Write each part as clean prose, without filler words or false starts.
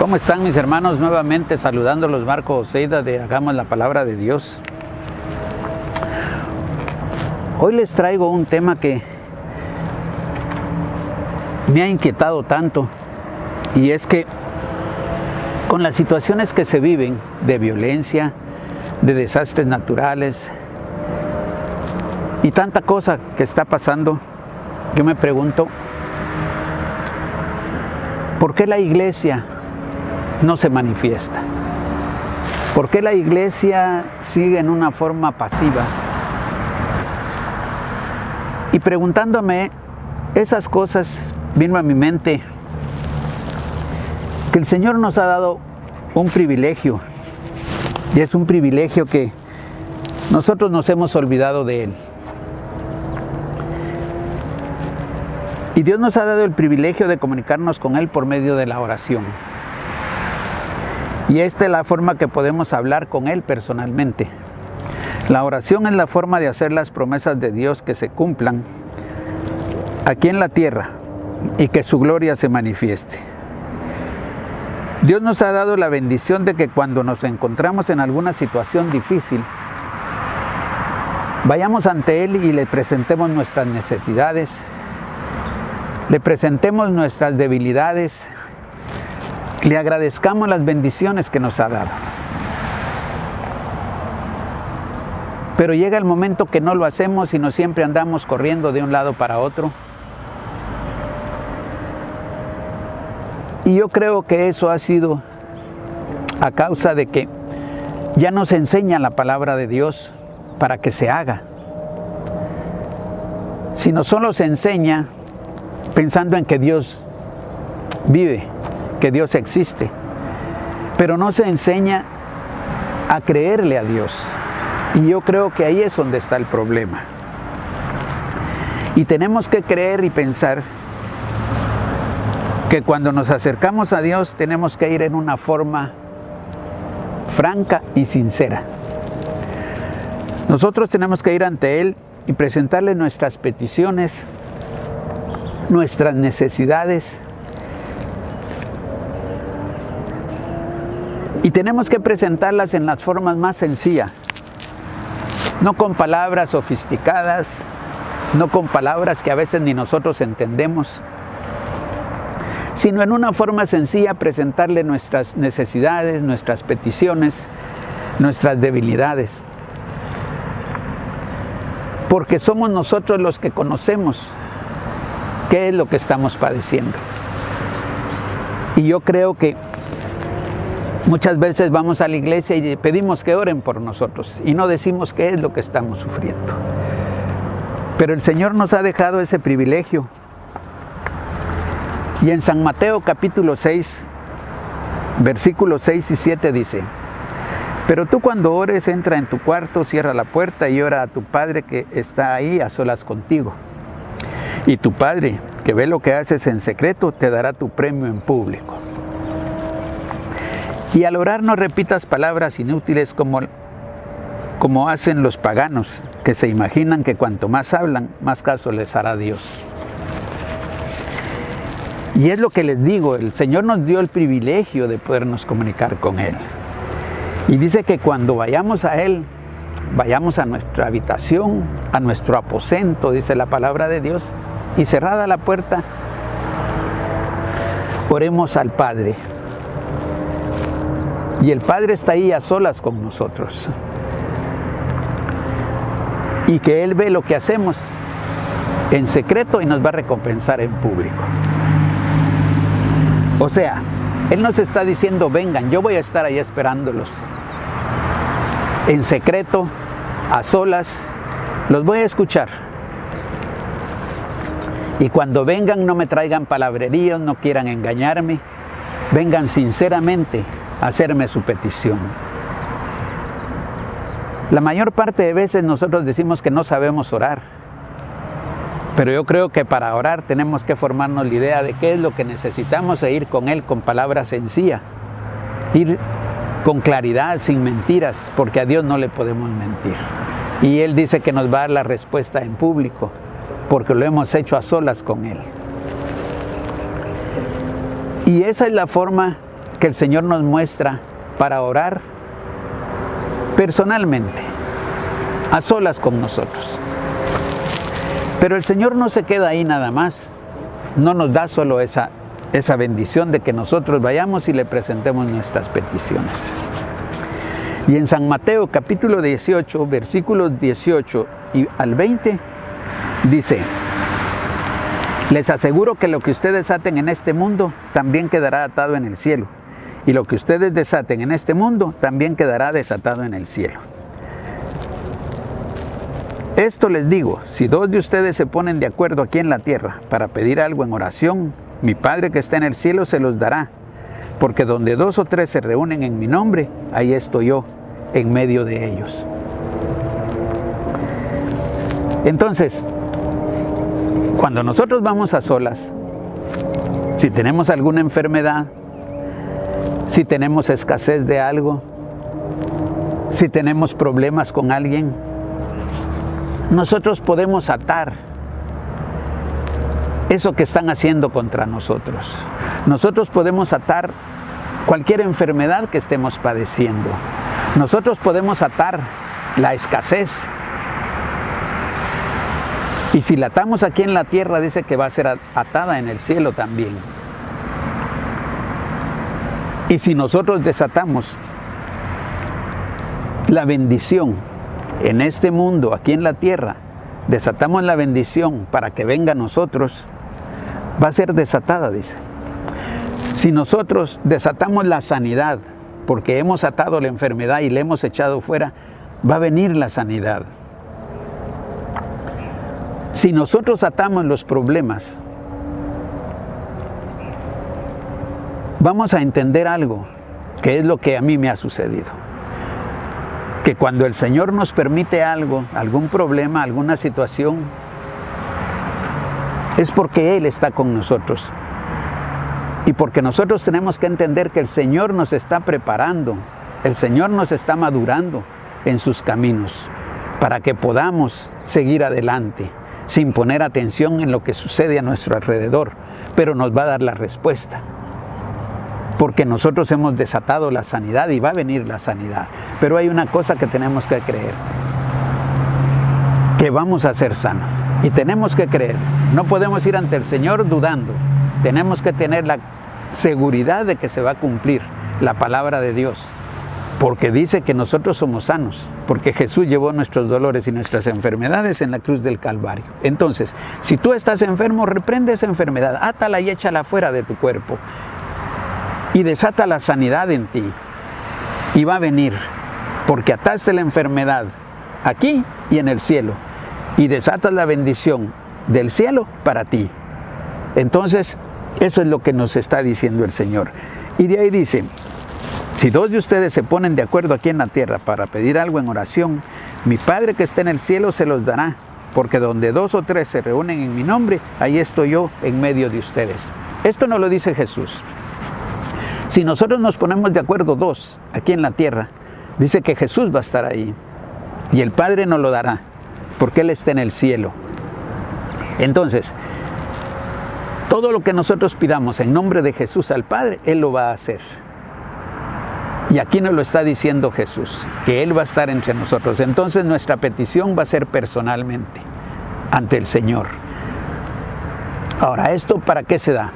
¿Cómo están mis hermanos? Nuevamente saludándolos, Marco Oseida de Hagamos la Palabra de Dios. Hoy les traigo un tema que me ha inquietado tanto, y es que con las situaciones que se viven de violencia, de desastres naturales y tanta cosa que está pasando, yo me pregunto, ¿por qué la iglesia no se manifiesta? ¿Por qué la iglesia sigue en una forma pasiva? Y preguntándome esas cosas, vino a mi mente que el Señor nos ha dado un privilegio, y es un privilegio que nosotros nos hemos olvidado de Él. Y Dios nos ha dado el privilegio de comunicarnos con Él por medio de la oración. Y esta es la forma que podemos hablar con Él personalmente. La oración es la forma de hacer las promesas de Dios que se cumplan aquí en la tierra y que su gloria se manifieste. Dios nos ha dado la bendición de que cuando nos encontramos en alguna situación difícil, vayamos ante Él y le presentemos nuestras necesidades, le presentemos nuestras debilidades, le agradezcamos las bendiciones que nos ha dado. Pero llega el momento que no lo hacemos y no siempre andamos corriendo de un lado para otro. Y yo creo que eso ha sido a causa de que ya nos enseña la palabra de Dios para que se haga. Sino solo se enseña pensando en que Dios vive, que Dios existe, pero no se enseña a creerle a Dios. Y yo creo que ahí es donde está el problema. Y tenemos que creer y pensar que cuando nos acercamos a Dios tenemos que ir en una forma franca y sincera. Nosotros tenemos que ir ante Él y presentarle nuestras peticiones, nuestras necesidades, y tenemos que presentarlas en las formas más sencillas, no con palabras sofisticadas, no con palabras que a veces ni nosotros entendemos, sino en una forma sencilla presentarle nuestras necesidades, nuestras peticiones, nuestras debilidades. Porque somos nosotros los que conocemos qué es lo que estamos padeciendo. Y yo creo que muchas veces vamos a la iglesia y pedimos que oren por nosotros y no decimos qué es lo que estamos sufriendo. Pero el Señor nos ha dejado ese privilegio. Y en San Mateo capítulo 6, versículos 6 y 7 dice: pero tú cuando ores, entra en tu cuarto, cierra la puerta y ora a tu Padre que está ahí a solas contigo. Y tu Padre, que ve lo que haces en secreto, te dará tu premio en público. Y al orar no repitas palabras inútiles como hacen los paganos, que se imaginan que cuanto más hablan, más caso les hará Dios. Y es lo que les digo, el Señor nos dio el privilegio de podernos comunicar con Él. Y dice que cuando vayamos a Él, vayamos a nuestra habitación, a nuestro aposento, dice la palabra de Dios, y cerrada la puerta, oremos al Padre. Y el Padre está ahí a solas con nosotros. Y que Él ve lo que hacemos en secreto y nos va a recompensar en público. O sea, Él nos está diciendo, vengan, yo voy a estar ahí esperándolos. En secreto, a solas, los voy a escuchar. Y cuando vengan no me traigan palabreríos, no quieran engañarme. Vengan sinceramente a hacerme su petición. La mayor parte de veces nosotros decimos que no sabemos orar. Pero yo creo que para orar tenemos que formarnos la idea de qué es lo que necesitamos e ir con Él con palabras sencillas. Ir con claridad, sin mentiras, porque a Dios no le podemos mentir. Y Él dice que nos va a dar la respuesta en público, porque lo hemos hecho a solas con Él. Y esa es la forma que el Señor nos muestra para orar personalmente, a solas con nosotros. Pero el Señor no se queda ahí nada más. No nos da solo esa bendición de que nosotros vayamos y le presentemos nuestras peticiones. Y en San Mateo capítulo 18, versículos 18 y al 20, dice: les aseguro que lo que ustedes aten en este mundo también quedará atado en el cielo, y lo que ustedes desaten en este mundo también quedará desatado en el cielo. Esto les digo, si dos de ustedes se ponen de acuerdo aquí en la tierra para pedir algo en oración, mi Padre que está en el cielo se los dará, porque donde 2 o 3 se reúnen en mi nombre, ahí estoy yo, en medio de ellos. Entonces, cuando nosotros vamos a solas, si tenemos alguna enfermedad, si tenemos escasez de algo, si tenemos problemas con alguien, nosotros podemos atar eso que están haciendo contra nosotros. Nosotros podemos atar cualquier enfermedad que estemos padeciendo. Nosotros podemos atar la escasez. Y si la atamos aquí en la tierra, dice que va a ser atada en el cielo también. Y si nosotros desatamos la bendición en este mundo, aquí en la tierra, desatamos la bendición para que venga a nosotros, va a ser desatada, dice. Si nosotros desatamos la sanidad, porque hemos atado la enfermedad y la hemos echado fuera, va a venir la sanidad. Si nosotros atamos los problemas, vamos a entender algo, que es lo que a mí me ha sucedido. Que cuando el Señor nos permite algo, algún problema, alguna situación, es porque Él está con nosotros. Y porque nosotros tenemos que entender que el Señor nos está preparando, el Señor nos está madurando en sus caminos, para que podamos seguir adelante, sin poner atención en lo que sucede a nuestro alrededor, pero nos va a dar la respuesta. Porque nosotros hemos desatado la sanidad y va a venir la sanidad. Pero hay una cosa que tenemos que creer, que vamos a ser sanos. Y tenemos que creer. No podemos ir ante el Señor dudando. Tenemos que tener la seguridad de que se va a cumplir la palabra de Dios. Porque dice que nosotros somos sanos. Porque Jesús llevó nuestros dolores y nuestras enfermedades en la cruz del Calvario. Entonces, si tú estás enfermo, reprende esa enfermedad. Átala y échala fuera de tu cuerpo. Y desata la sanidad en ti. Y va a venir. Porque ataste la enfermedad aquí y en el cielo. Y desatas la bendición del cielo para ti. Entonces, eso es lo que nos está diciendo el Señor. Y de ahí dice: si dos de ustedes se ponen de acuerdo aquí en la tierra para pedir algo en oración, mi Padre que está en el cielo se los dará. Porque donde 2 o 3 se reúnen en mi nombre, ahí estoy yo en medio de ustedes. Esto no lo dice Jesús. Si nosotros nos ponemos de acuerdo 2 aquí en la tierra, dice que Jesús va a estar ahí. Y el Padre nos lo dará, porque Él está en el cielo. Entonces, todo lo que nosotros pidamos en nombre de Jesús al Padre, Él lo va a hacer. Y aquí nos lo está diciendo Jesús, que Él va a estar entre nosotros. Entonces nuestra petición va a ser personalmente ante el Señor. Ahora, ¿esto para qué se da?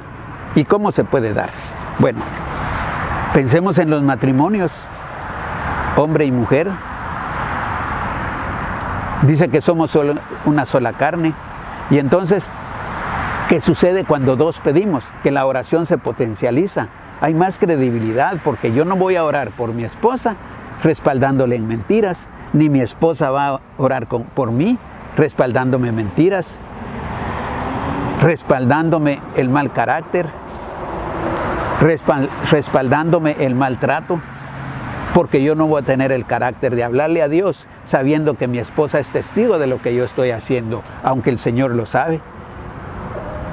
¿Y cómo se puede dar? Bueno, pensemos en los matrimonios, hombre y mujer. Dice que somos solo una sola carne. Y entonces, ¿qué sucede cuando 2 pedimos? Que la oración se potencializa. Hay más credibilidad, porque yo no voy a orar por mi esposa respaldándole en mentiras, ni mi esposa va a orar por mí respaldándome mentiras, respaldándome el mal carácter, respaldándome el maltrato, porque yo no voy a tener el carácter de hablarle a Dios sabiendo que mi esposa es testigo de lo que yo estoy haciendo, aunque el Señor lo sabe.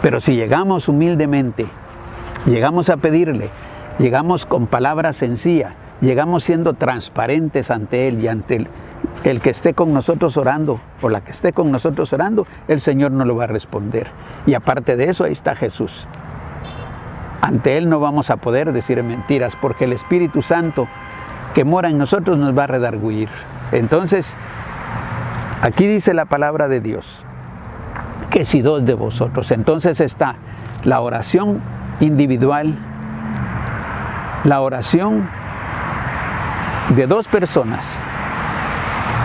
Pero si llegamos humildemente, llegamos a pedirle, llegamos con palabras sencillas, llegamos siendo transparentes ante Él y ante el que esté con nosotros orando o la que esté con nosotros orando, el Señor nos lo va a responder. Y aparte de eso, ahí está Jesús. ante Él no vamos a poder decir mentiras, porque el Espíritu Santo que mora en nosotros nos va a redarguir. Entonces, aquí dice la palabra de Dios, que si dos de vosotros, entonces está la oración individual, la oración de dos personas,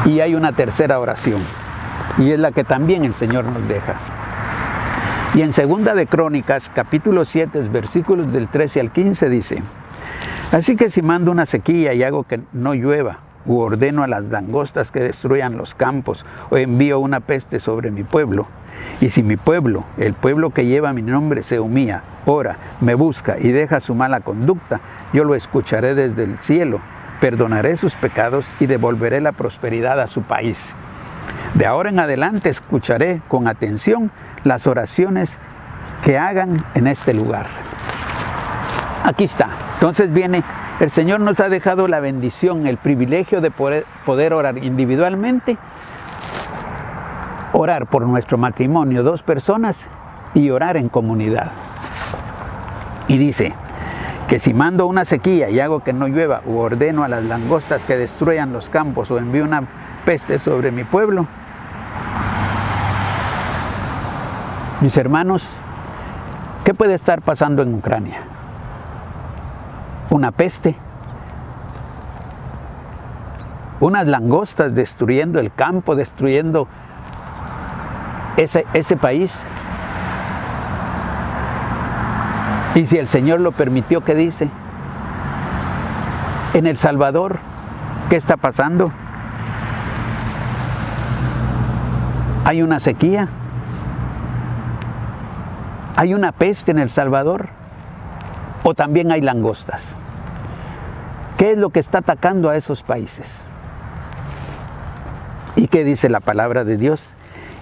y hay una tercera oración, y es la que también el Señor nos deja. Y en Segunda de Crónicas, capítulo 7, versículos del 13 al 15 dice: así que si mando una sequía y hago que no llueva, u ordeno a las langostas que destruyan los campos, o envío una peste sobre mi pueblo, y si mi pueblo, el pueblo que lleva mi nombre, se humilla, ora, me busca y deja su mala conducta, yo lo escucharé desde el cielo, perdonaré sus pecados y devolveré la prosperidad a su país. De ahora en adelante escucharé con atención las oraciones que hagan en este lugar. Aquí está. Entonces viene, el Señor nos ha dejado la bendición, el privilegio de poder orar individualmente, orar por nuestro matrimonio, dos personas, y orar en comunidad. Y dice que si mando una sequía y hago que no llueva, u ordeno a las langostas que destruyan los campos, o envío una peste sobre mi pueblo. Mis hermanos, ¿qué puede estar pasando en Ucrania? Una peste, unas langostas destruyendo el campo, destruyendo ese país. Y si el Señor lo permitió, ¿qué dice? En El Salvador, ¿qué está pasando? Hay una sequía, hay una peste en El Salvador, o también hay langostas. ¿Qué es lo que está atacando a esos países? ¿Y qué dice la palabra de Dios?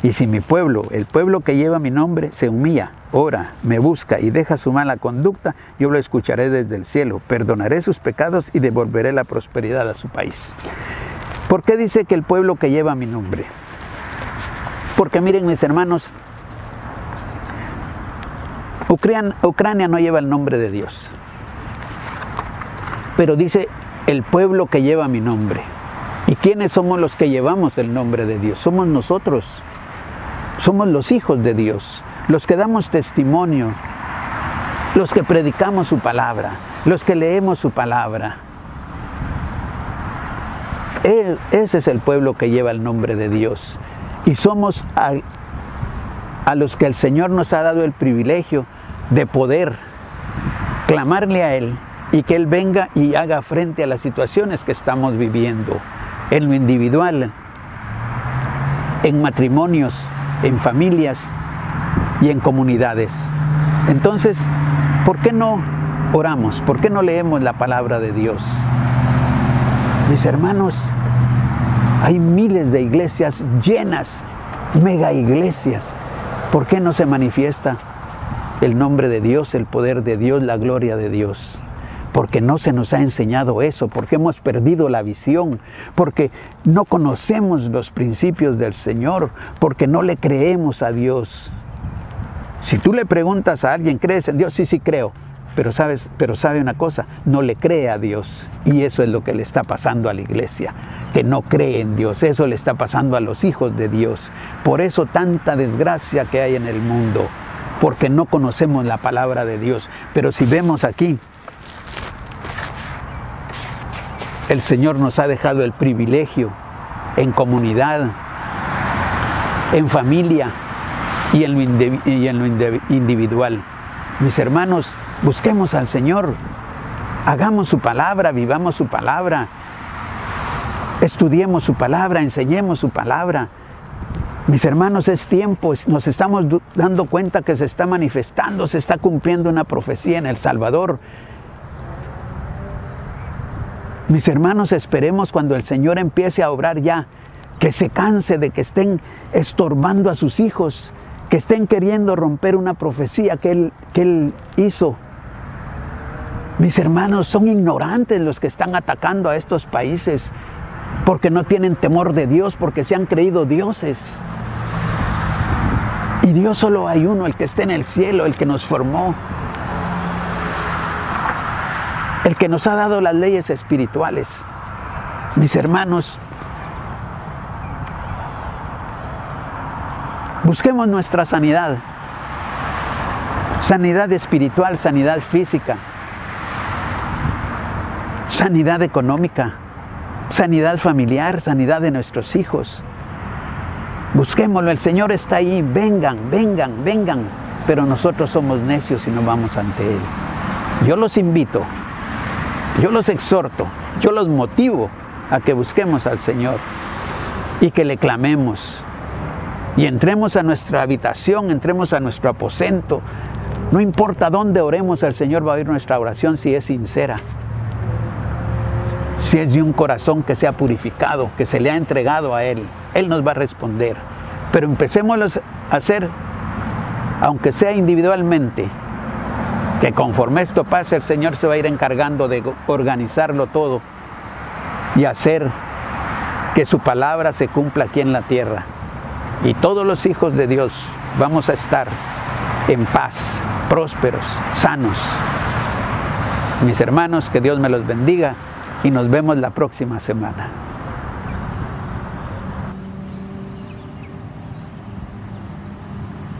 Y si mi pueblo, el pueblo que lleva mi nombre, se humilla, ora, me busca y deja su mala conducta, yo lo escucharé desde el cielo, perdonaré sus pecados y devolveré la prosperidad a su país. ¿Por qué dice que el pueblo que lleva mi nombre? Porque miren, mis hermanos, Ucrania no lleva el nombre de Dios, pero dice el pueblo que lleva mi nombre. ¿Y quiénes somos los que llevamos el nombre de Dios? Somos nosotros, somos los hijos de Dios, los que damos testimonio, los que predicamos su palabra, los que leemos su palabra. Ese es el pueblo que lleva el nombre de Dios, y somos a los que el Señor nos ha dado el privilegio de poder clamarle a Él y que Él venga y haga frente a las situaciones que estamos viviendo, en lo individual, en matrimonios, en familias y en comunidades. Entonces, ¿por qué no oramos? ¿Por qué no leemos la palabra de Dios? Mis hermanos, hay miles de iglesias llenas, mega iglesias. ¿Por qué no se manifiesta el nombre de Dios, el poder de Dios, la gloria de Dios? Porque no se nos ha enseñado eso, porque hemos perdido la visión, porque no conocemos los principios del Señor, porque no le creemos a Dios. Si tú le preguntas a alguien, ¿crees en Dios? Sí, sí creo. Pero sabe una cosa, no le cree a Dios. Y eso es lo que le está pasando a la iglesia, que no cree en Dios. Eso le está pasando a los hijos de Dios. Por eso tanta desgracia que hay en el mundo, porque no conocemos la palabra de Dios. Pero si vemos aquí, el Señor nos ha dejado el privilegio en comunidad, en familia y en lo individual. Mis hermanos, busquemos al Señor, hagamos su palabra, vivamos su palabra, estudiemos su palabra, enseñemos su palabra. Mis hermanos, es tiempo, nos estamos dando cuenta que se está manifestando, se está cumpliendo una profecía en El Salvador. Mis hermanos, esperemos cuando el Señor empiece a obrar ya, que se canse de que estén estorbando a sus hijos, que estén queriendo romper una profecía que Él hizo. Mis hermanos, son ignorantes los que están atacando a estos países, porque no tienen temor de Dios, porque se han creído dioses. Y Dios solo hay uno, el que está en el cielo, el que nos formó. el que nos ha dado las leyes espirituales. Mis hermanos, busquemos nuestra sanidad, sanidad espiritual, sanidad física, sanidad económica, sanidad familiar, sanidad de nuestros hijos. Busquémoslo, el Señor está ahí, vengan, vengan, vengan, pero nosotros somos necios y no vamos ante Él. Yo los invito, yo los exhorto, yo los motivo a que busquemos al Señor y que le clamemos y entremos a nuestra habitación, entremos a nuestro aposento. No importa dónde oremos, el Señor va a oír nuestra oración si es sincera, si es de un corazón que se ha purificado, que se le ha entregado a Él. Él nos va a responder. Pero empecémoslo a hacer, aunque sea individualmente, que conforme esto pase, el Señor se va a ir encargando de organizarlo todo y hacer que su palabra se cumpla aquí en la tierra. Y todos los hijos de Dios vamos a estar en paz, prósperos, sanos. Mis hermanos, que Dios me los bendiga y nos vemos la próxima semana.